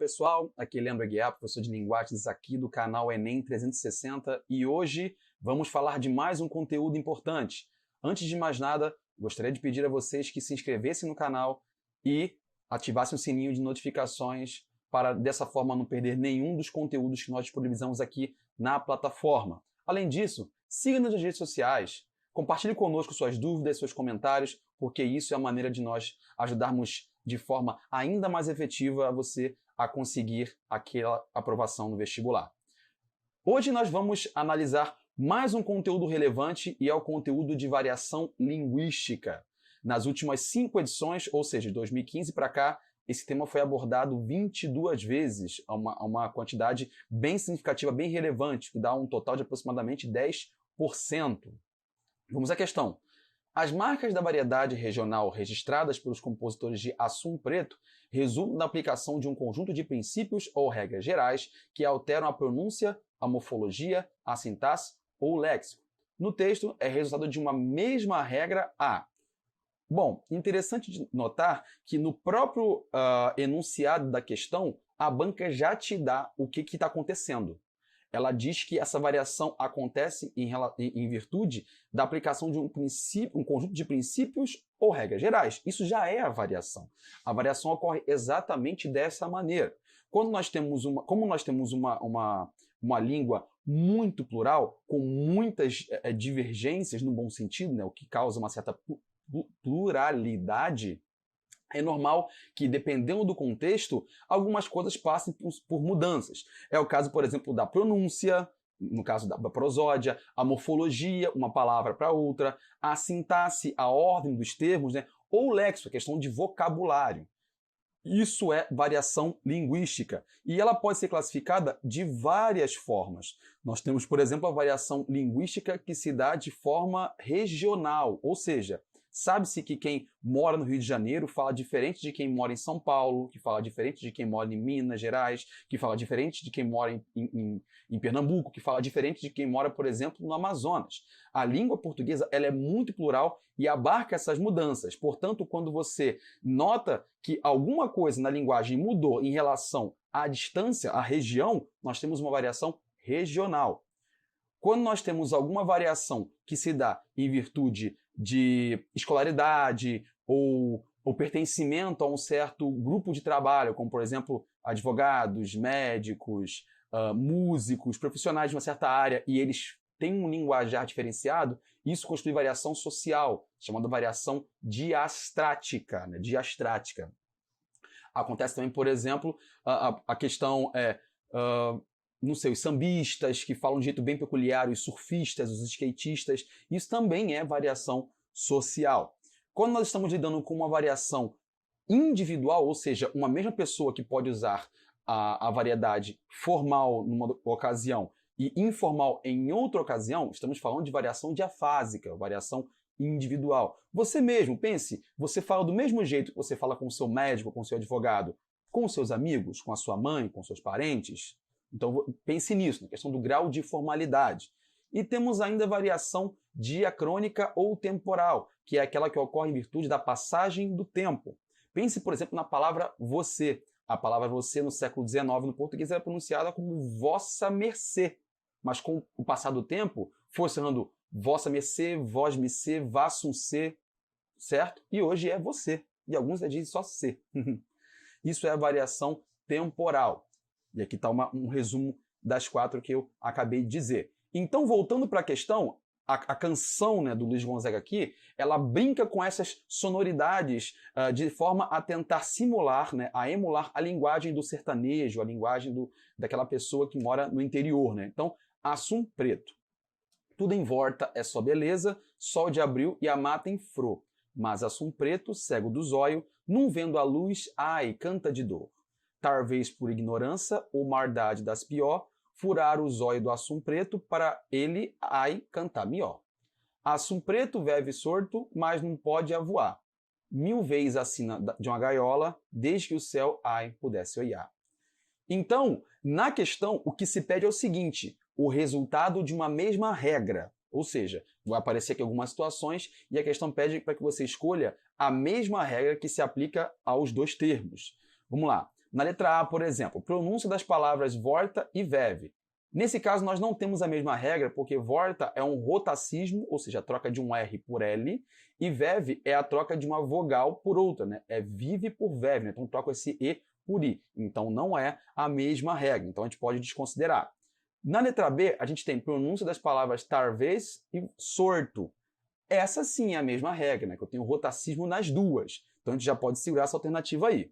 pessoal, aqui é Leandro Aguiar, professor de linguagens aqui do canal Enem 360 e hoje vamos falar de mais um conteúdo importante. Antes de mais nada, gostaria de pedir a vocês que se inscrevessem no canal e ativassem o sininho de notificações para dessa forma não perder nenhum dos conteúdos que nós disponibilizamos aqui na plataforma. Além disso, siga-nos nas redes sociais, compartilhe conosco suas dúvidas, seus comentários, porque isso é a maneira de nós ajudarmos de forma ainda mais efetiva você a conseguir aquela aprovação no vestibular. Hoje nós vamos analisar mais um conteúdo relevante e é o conteúdo de variação linguística. Nas últimas 5 edições, ou seja, de 2015 para cá, esse tema foi abordado 22 vezes, uma quantidade bem significativa, bem relevante, que dá um total de aproximadamente 10%. Vamos à questão. As marcas da variedade regional registradas pelos compositores de Assum Preto resultam da aplicação de um conjunto de princípios ou regras gerais que alteram a pronúncia, a morfologia, a sintaxe ou o léxico. No texto, é resultado de uma mesma regra A. Bom, interessante de notar que no próprio enunciado da questão, a banca já te dá o que está acontecendo. Ela diz que essa variação acontece em virtude da aplicação de um conjunto de princípios ou regras gerais. Isso já é a variação. A variação ocorre exatamente dessa maneira. Como nós temos uma língua muito plural, com muitas divergências no bom sentido, né, o que causa uma certa pluralidade, é normal que, dependendo do contexto, algumas coisas passem por mudanças. É o caso, por exemplo, da pronúncia, no caso da prosódia, a morfologia, uma palavra para outra, a sintaxe, a ordem dos termos, né? Ou o léxico, a questão de vocabulário. Isso é variação linguística e ela pode ser classificada de várias formas. Nós temos, por exemplo, a variação linguística que se dá de forma regional, ou seja, sabe-se que quem mora no Rio de Janeiro fala diferente de quem mora em São Paulo, que fala diferente de quem mora em Minas Gerais, que fala diferente de quem mora em Pernambuco, que fala diferente de quem mora, por exemplo, no Amazonas. A língua portuguesa ela é muito plural e abarca essas mudanças. Portanto, quando você nota que alguma coisa na linguagem mudou em relação à distância, à região, nós temos uma variação regional. Quando nós temos alguma variação que se dá em virtude de escolaridade ou pertencimento a um certo grupo de trabalho, como, por exemplo, advogados, médicos, músicos, profissionais de uma certa área, e eles têm um linguajar diferenciado, isso constitui variação social, chamada variação diastrática, né? Diastrática. Acontece também, por exemplo, a questão não sei, os sambistas que falam de um jeito bem peculiar, os surfistas, os skatistas, isso também é variação social. Quando nós estamos lidando com uma variação individual, ou seja, uma mesma pessoa que pode usar a variedade formal numa ocasião e informal em outra ocasião, estamos falando de variação diafásica, variação individual. Você mesmo, pense, você fala do mesmo jeito que você fala com o seu médico, com o seu advogado, com os seus amigos, com a sua mãe, com seus parentes. Então, pense nisso, na questão do grau de formalidade. E temos ainda a variação diacrônica ou temporal, que é aquela que ocorre em virtude da passagem do tempo. Pense, por exemplo, na palavra você. A palavra você, no século XIX, no português, era pronunciada como vossa mercê. Mas com o passar do tempo, foi se tornando vossa mercê, vós mercê, vassum cê, certo? E hoje é você. E alguns dizem só cê. Isso é a variação temporal. E aqui está um resumo das 4 que eu acabei de dizer. Então, voltando para a questão, a canção, né, do Luiz Gonzaga aqui, ela brinca com essas sonoridades de forma a tentar simular, né, a emular a linguagem do sertanejo, a linguagem daquela pessoa que mora no interior. Né? Então, Assum Preto. Tudo em volta é só beleza, sol de abril e a mata em flor. Mas Assum Preto, cego do zóio, não vendo a luz, ai, canta de dor. Talvez por ignorância ou maldade das pior, furar o zóio do Assum Preto para ele, ai, cantar melhor. Assum Preto vive sorto, mas não pode avoar. 1000 vezes acima de uma gaiola, desde que o céu, ai, pudesse olhar. Então, na questão, o que se pede é o seguinte, o resultado de uma mesma regra. Ou seja, vai aparecer aqui algumas situações e a questão pede para que você escolha a mesma regra que se aplica aos dois termos. Vamos lá. Na letra A, por exemplo, pronúncia das palavras vorta e veve. Nesse caso, nós não temos a mesma regra, porque vorta é um rotacismo, ou seja, a troca de um R por L, e veve é a troca de uma vogal por outra, né? É vive por veve, né? Então troca esse E por I. Então não é a mesma regra, então a gente pode desconsiderar. Na letra B, a gente tem pronúncia das palavras talvez e sorto. Essa sim é a mesma regra, né? Que eu tenho rotacismo nas duas. Então a gente já pode segurar essa alternativa aí.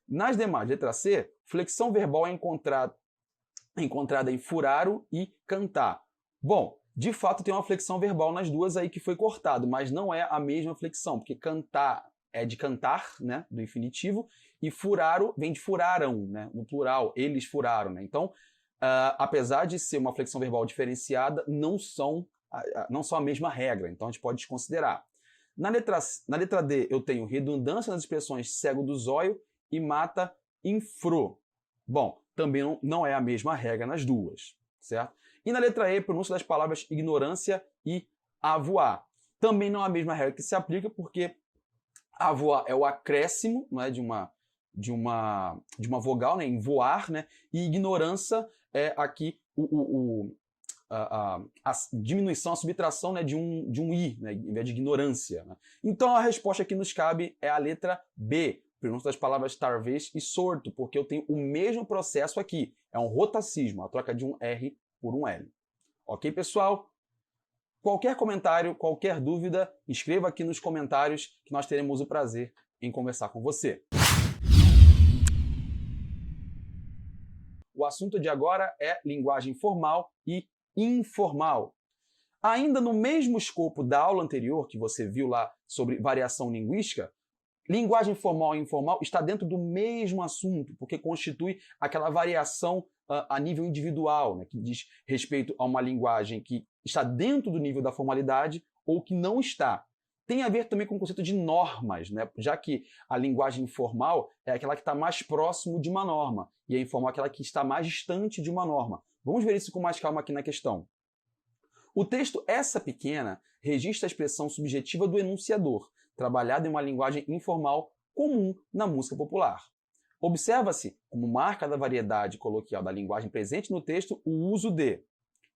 Nas demais, letra C, flexão verbal é encontrada em furaro e cantar. Bom, de fato tem uma flexão verbal nas duas aí que foi cortado, mas não é a mesma flexão, porque cantar é de cantar, né, do infinitivo, e furaro vem de furaram, né, no plural, eles furaram, né? Então, apesar de ser uma flexão verbal diferenciada, não são a mesma regra, então a gente pode desconsiderar. Na letra D, eu tenho redundância nas expressões cego do zóio e mata infro. Bom, também não é a mesma regra nas duas, certo? E na letra E, pronúncia das palavras ignorância e avoar. Também não é a mesma regra que se aplica, porque avoar é o acréscimo, não é, de uma vogal, né, em voar, né? E ignorância é aqui a diminuição, a subtração, né, de um i, né, em vez de ignorância. Né? Então a resposta que nos cabe é a letra B, pronúncia das palavras talvez e sorto, porque eu tenho o mesmo processo aqui. É um rotacismo, a troca de um R por um L. Ok, pessoal? Qualquer comentário, qualquer dúvida, escreva aqui nos comentários que nós teremos o prazer em conversar com você. O assunto de agora é linguagem formal e informal. Ainda no mesmo escopo da aula anterior, que você viu lá sobre variação linguística, linguagem formal e informal está dentro do mesmo assunto, porque constitui aquela variação a nível individual, né, que diz respeito a uma linguagem que está dentro do nível da formalidade ou que não está. Tem a ver também com o conceito de normas, né, já que a linguagem formal é aquela que está mais próximo de uma norma, e a informal é aquela que está mais distante de uma norma. Vamos ver isso com mais calma aqui na questão. O texto Essa Pequena registra a expressão subjetiva do enunciador, trabalhada em uma linguagem informal comum na música popular. Observa-se, como marca da variedade coloquial da linguagem presente no texto, o uso de...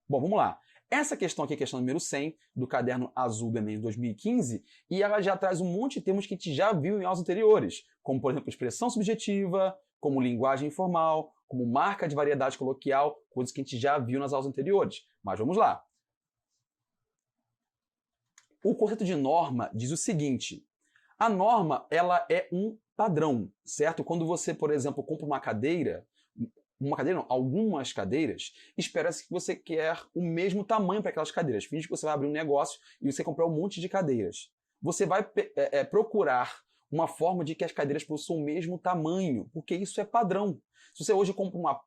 Bom, vamos lá. Essa questão aqui é a questão número 100, do caderno Azul do Enem de 2015, e ela já traz um monte de termos que a gente já viu em aulas anteriores, como, por exemplo, expressão subjetiva, como linguagem informal, como marca de variedade coloquial, coisas que a gente já viu nas aulas anteriores. Mas vamos lá. O conceito de norma diz o seguinte: a norma ela é um padrão, certo? Quando você, por exemplo, compra uma cadeira não, algumas cadeiras, espera-se que você quer o mesmo tamanho para aquelas cadeiras. Finge que você vai abrir um negócio e você comprar um monte de cadeiras. Você vai procurar uma forma de que as cadeiras possuam o mesmo tamanho, porque isso é padrão. Se você hoje compra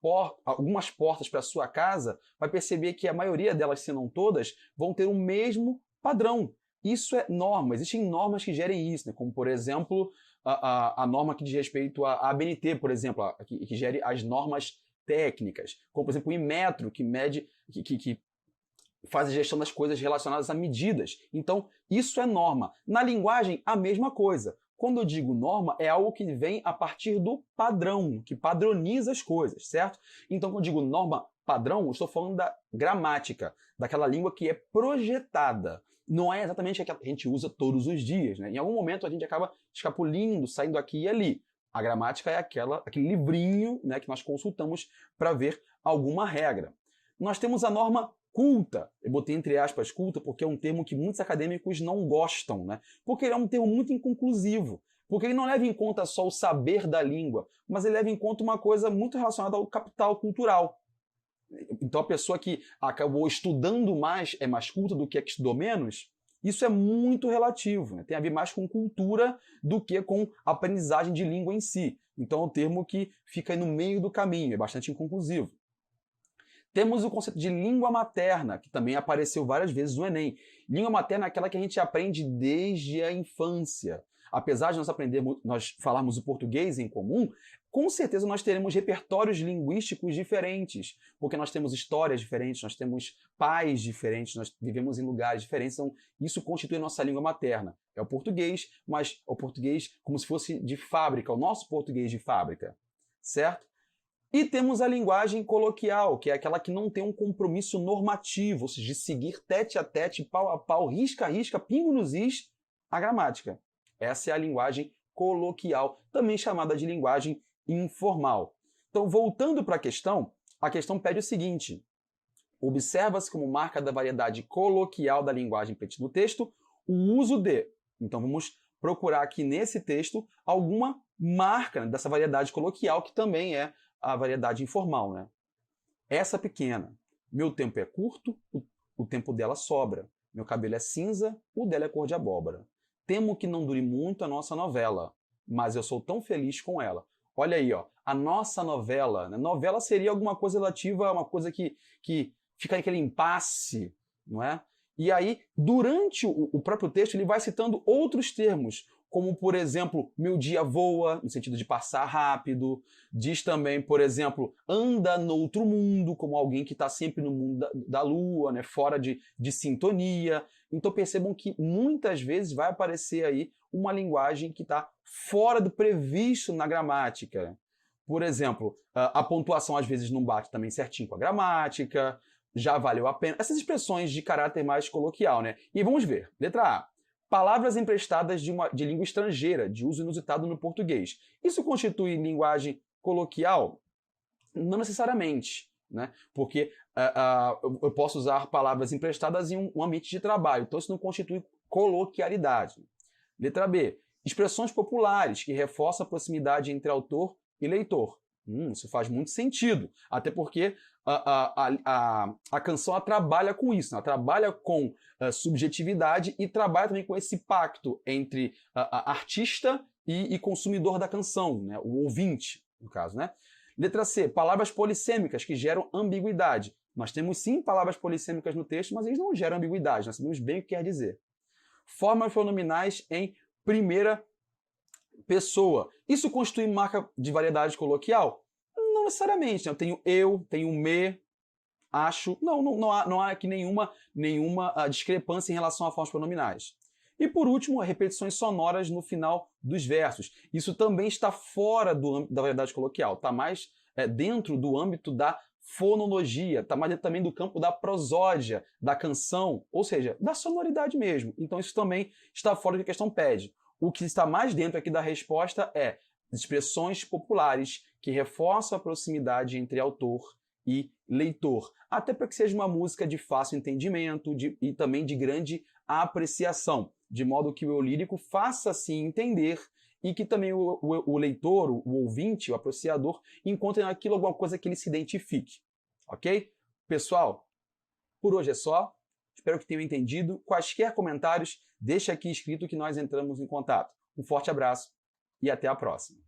algumas portas para a sua casa, vai perceber que a maioria delas, se não todas, vão ter o mesmo padrão. Isso é norma. Existem normas que gerem isso, né? Como, por exemplo, a norma que diz respeito à ABNT, por exemplo, que gere as normas técnicas. Como, por exemplo, o Inmetro, que mede, que faz a gestão das coisas relacionadas a medidas. Então, isso é norma. Na linguagem, a mesma coisa. Quando eu digo norma, é algo que vem a partir do padrão, que padroniza as coisas, certo? Então, quando eu digo norma padrão, eu estou falando da gramática, daquela língua que é projetada. Não é exatamente a que a gente usa todos os dias, né? Em algum momento a gente acaba escapulindo, saindo aqui e ali. A gramática é aquele livrinho, né, que nós consultamos para ver alguma regra. Nós temos a norma culta. Eu botei entre aspas culta porque é um termo que muitos acadêmicos não gostam, né? Porque ele é um termo muito inconclusivo. Porque ele não leva em conta só o saber da língua, mas ele leva em conta uma coisa muito relacionada ao capital cultural. Então a pessoa que acabou estudando mais é mais culta do que a que estudou menos? Isso é muito relativo, né? Tem a ver mais com cultura do que com aprendizagem de língua em si. Então é um termo que fica aí no meio do caminho, é bastante inconclusivo. Temos o conceito de língua materna, que também apareceu várias vezes no Enem. Língua materna é aquela que a gente aprende desde a infância. Apesar de nós falarmos o português em comum, com certeza nós teremos repertórios linguísticos diferentes, porque nós temos histórias diferentes, nós temos pais diferentes, nós vivemos em lugares diferentes, então isso constitui a nossa língua materna. É o português, mas é o português como se fosse de fábrica, o nosso português de fábrica, certo? E temos a linguagem coloquial, que é aquela que não tem um compromisso normativo, ou seja, de seguir tete a tete, pau a pau, risca a risca, pingo nos is, a gramática. Essa é a linguagem coloquial, também chamada de linguagem informal. Então, voltando para a questão pede o seguinte: observa-se como marca da variedade coloquial da linguagem presente no texto o uso de. Então, vamos procurar aqui nesse texto alguma marca dessa variedade coloquial, que também é a variedade informal, né? Essa pequena. Meu tempo é curto, o tempo dela sobra. Meu cabelo é cinza, o dela é cor de abóbora. Temo que não dure muito a nossa novela, mas eu sou tão feliz com ela. Olha aí, ó, a nossa novela. Né? Novela seria alguma coisa relativa a uma coisa que fica naquele impasse, não é? E aí, durante o próprio texto, ele vai citando outros termos, como, por exemplo, meu dia voa, no sentido de passar rápido. Diz também, por exemplo, anda no outro mundo, como alguém que está sempre no mundo da lua, né, fora de sintonia. Então percebam que muitas vezes vai aparecer aí uma linguagem que está fora do previsto na gramática. Por exemplo, a pontuação às vezes não bate também certinho com a gramática, já valeu a pena. Essas expressões de caráter mais coloquial, né? E vamos ver. Letra A. Palavras emprestadas de língua estrangeira, de uso inusitado no português. Isso constitui linguagem coloquial? Não necessariamente, né? Porque eu posso usar palavras emprestadas em um ambiente de trabalho, então isso não constitui coloquialidade. Letra B. Expressões populares que reforçam a proximidade entre autor e leitor. Isso faz muito sentido, até porque a canção ela trabalha com isso, né? Ela trabalha com subjetividade e trabalha também com esse pacto entre artista e consumidor da canção, né? O ouvinte, no caso. Né? Letra C, palavras polissêmicas que geram ambiguidade. Nós temos sim palavras polissêmicas no texto, mas eles não geram ambiguidade, nós sabemos bem o que quer dizer. Formas pronominais em primeira pessoa. Isso constitui marca de variedade coloquial? Não necessariamente. Né? Eu tenho me, acho. Não há aqui nenhuma discrepância em relação a formas pronominais. E por último, repetições sonoras no final dos versos. Isso também está fora do âmbito da variedade coloquial. Está mais dentro do âmbito da fonologia, está mais dentro também do campo da prosódia, da canção, ou seja, da sonoridade mesmo. Então isso também está fora do que a questão pede. O que está mais dentro aqui da resposta é expressões populares que reforçam a proximidade entre autor e leitor, até para que seja uma música de fácil entendimento e também de grande apreciação, de modo que o eu lírico faça-se entender e que também o leitor, o ouvinte, o apreciador, encontre naquilo alguma coisa que ele se identifique. Ok? Pessoal, por hoje é só. Espero que tenham entendido. Quaisquer comentários, deixe aqui escrito que nós entramos em contato. Um forte abraço e até a próxima.